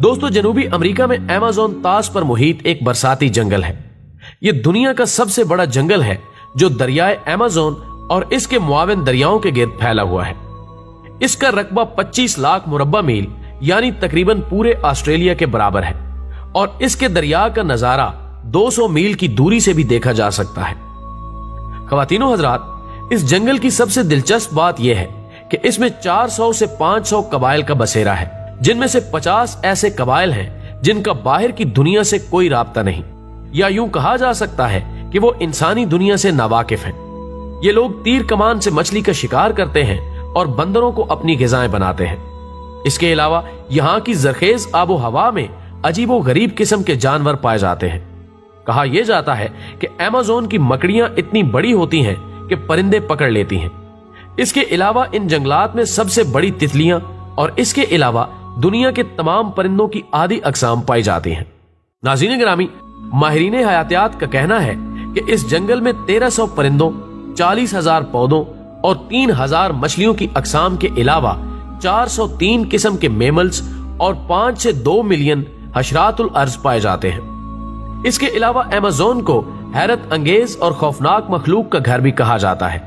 दोस्तों, जनूबी अमेरिका में अमेज़न ताश पर मुहित एक बरसाती जंगल है। यह दुनिया का सबसे बड़ा जंगल है जो दरियाए अमेज़न और इसके मुआविन दरियाओं के गिर्द फैला हुआ है। इसका रकबा 25 लाख मुरब्बा मील यानी तकरीबन पूरे ऑस्ट्रेलिया के बराबर है और इसके दरिया का नजारा 200 मील की दूरी से भी देखा जा सकता है। ख्वातीनो हजरात, इस जंगल की सबसे दिलचस्प बात यह है कि इसमें 400 से 500 कबाइल का बसेरा है, जिनमें से 50 ऐसे कबाइल हैं जिनका बाहर की दुनिया से कोई राब्ता नहीं, या यूं कहा जा सकता है कि वो इंसानी दुनिया से नावाकिफ हैं। ये लोग तीर कमान से मछली का शिकार करते हैं और बंदरों को अपनी ग़िज़ाएं बनाते हैं। इसके अलावा यहाँ की जरखेज आबो हवा में अजीबो गरीब किस्म के जानवर पाए जाते हैं। कहा यह जाता है कि अमेज़न की मकड़ियां इतनी बड़ी होती हैं कि परिंदे पकड़ लेती हैं। इसके अलावा इन जंगलात में सबसे बड़ी तितलियां और इसके अलावा दुनिया के तमाम परिंदों की आधी अक़साम पाई जाती हैं। नाज़रीन गिरामी, माहिरीन हयातियात का कहना है कि इस जंगल में 1300 परिंदों, 40,000 पौधों और 3,000 मछलियों की अक़साम के अलावा 403 किस्म के मेमल्स और 5 से 2 मिलियन हशरातुल अर्ज पाए जाते हैं। इसके अलावा अमेज़न को हैरत अंगेज और खौफनाक मखलूक का घर भी कहा जाता है,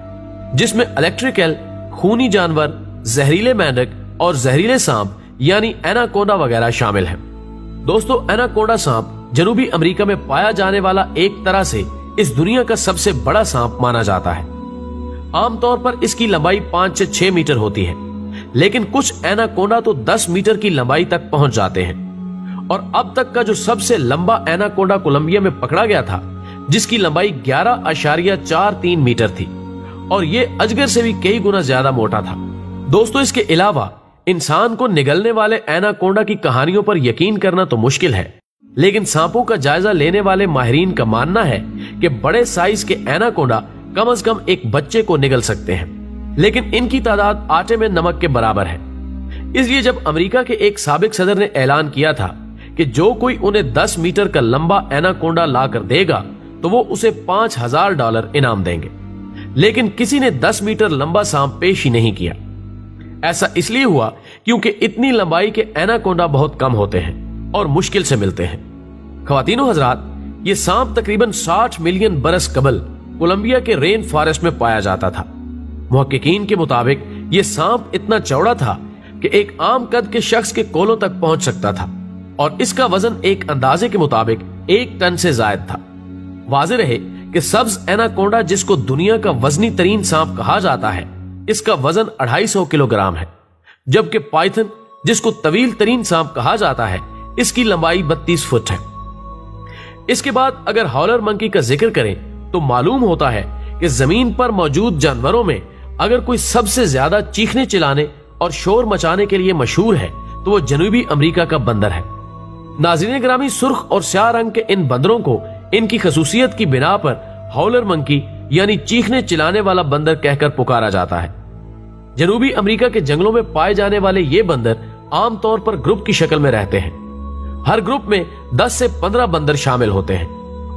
जिसमें इलेक्ट्रिकल, खूनी जानवर, जहरीले मेंढक और जहरीले सांप यानी एनाकोंडा वगैरह शामिल हैं। दोस्तों, एनाकोंडा सांप जनूबी अमेरिका में पाया जाने वाला एक तरह से इस दुनिया का सबसे बड़ा सांप माना जाता है। आमतौर पर इसकी लंबाई 5 से 6 मीटर होती है, लेकिन कुछ एनाकोंडा तो 10 मीटर की लंबाई तक पहुंच जाते हैं। और अब तक का जो सबसे लंबा एनाकोंडा कोलंबिया में पकड़ा गया था, जिसकी लंबाई 11.43 मीटर थी और ये अजगर से भी कई गुना ज्यादा मोटा था। दोस्तों, इसके अलावा इंसान को निगलने वाले एनाकोंडा की कहानियों पर यकीन करना तो मुश्किल है, लेकिन सांपों का जायजा लेने वाले माहिरीन का मानना है कि बड़े साइज के एनाकोंडा कम से कम एक बच्चे को निगल सकते हैं, लेकिन इनकी तादाद आटे में नमक के बराबर है। इसलिए जब अमेरिका के एक साबिक सदर ने ऐलान किया था कि जो कोई उन्हें 10 मीटर का लंबा एनाकोंडा लाकर देगा तो वो उसे $5,000 इनाम देंगे, लेकिन किसी ने 10 मीटर लंबा सांप पेश ही नहीं किया। ऐसा इसलिए हुआ क्योंकि इतनी लंबाई के एनाकोंडा बहुत कम होते हैं और मुश्किल से मिलते हैं। ख्वातीनो हजरात, ये सांप तकरीबन 60 मिलियन बरस कबल कोलंबिया के रेन फॉरेस्ट में पाया जाता था। मुहक्किकीन के मुताबिक ये सांप इतना चौड़ा था कि एक आम कद के शख्स के कोलों तक पहुंच सकता था और इसका वजन एक अंदाजे के मुताबिक 1 टन से जायद था। वाज़ेह रहे कि सब्ज एनाकोंडा, जिसको दुनिया का वजनी तरीन सांप कहा जाता है, इसका वजन 250 किलोग्राम है, जबकि पाइथन, जिसको तवील तरीन सांप कहा जाता है, इसकी लंबाई 32 फुट है। इसके बाद अगर हॉलर मंकी का जिक्र करें तो मालूम होता है कि जमीन पर मौजूद जानवरों में अगर कोई सबसे ज्यादा चीखने चिल्लाने और शोर मचाने के लिए मशहूर है तो वो जनूबी अमेरिका का बंदर है। नाज़रीन गिरामी, सुर्ख और स्याह रंग के इन बंदरों को इनकी खसूसियत की बिना पर हॉलर मंकी यानी चीखने चिल्लाने वाला बंदर कहकर पुकारा जाता है। जनूबी अमेरिका के जंगलों में पाए जाने वाले ये बंदर आमतौर पर ग्रुप की शक्ल में रहते हैं। हर ग्रुप में 10 से 15 बंदर शामिल होते हैं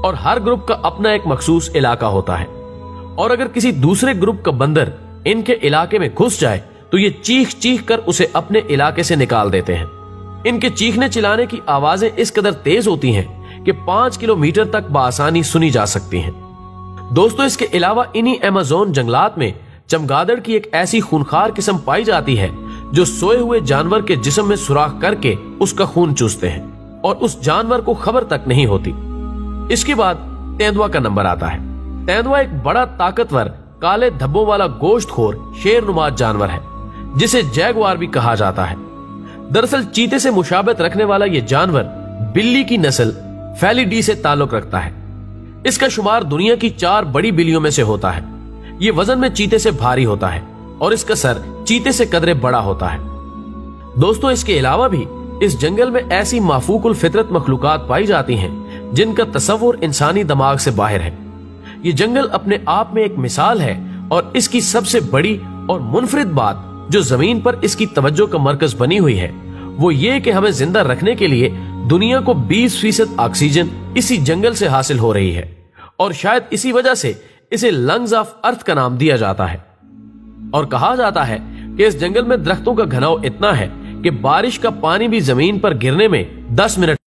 और हर ग्रुप का अपना एक मखसूस इलाका होता है, और अगर किसी दूसरे ग्रुप का बंदर इनके इलाके में घुस जाए तो ये चीख चीख कर उसे अपने इलाके से निकाल देते हैं। इनके चीखने चिल्लाने की आवाजें इस कदर तेज होती हैं कि 5 किलोमीटर तक बासानी सुनी जा सकती हैं। दोस्तों, इसके अलावा इन्हीं अमेज़न जंगलात में चमगादड़ की एक ऐसी खूनखार किस्म पाई जाती है जो सोए हुए जानवर के जिस्म में सुराख करके उसका खून चूसते हैं और उस जानवर को खबर तक नहीं होती। इसके बाद तेंदुआ का नंबर आता है। तेंदुआ एक बड़ा ताकतवर काले धब्बों वाला गोश्तखोर शेरनुमा जानवर है, जिसे जैगुआर भी कहा जाता है। दरअसल चीते से मुशाबत रखने वाला यह जानवर बिल्ली की नस्ल फेलिडी से ताल्लुक रखता है। इसका शुमार दुनिया की 4 बड़ी बिल्लियों में से होता है। ये वजन में चीते से भारी होता है और इसका सर चीते से कदरे बड़ा होता है। दोस्तों, इसके अलावा भी इस जंगल में ऐसी माफूकुल फितरत मखलूकात पाई जाती हैं जिनका तसव्वुर इंसानी दिमाग से बाहर है। ये जंगल अपने आप में एक मिसाल है और इसकी सबसे बड़ी और मुनफरिद बात जो जमीन पर इसकी तवज्जो का मरकज बनी हुई है वो ये कि हमें जिंदा रखने के लिए दुनिया को 20% ऑक्सीजन इसी जंगल से हासिल हो रही है और शायद इसी वजह से इसे लंग्स ऑफ अर्थ का नाम दिया जाता है। और कहा जाता है कि इस जंगल में दरख्तों का घनाव इतना है कि बारिश का पानी भी जमीन पर गिरने में 10 मिनट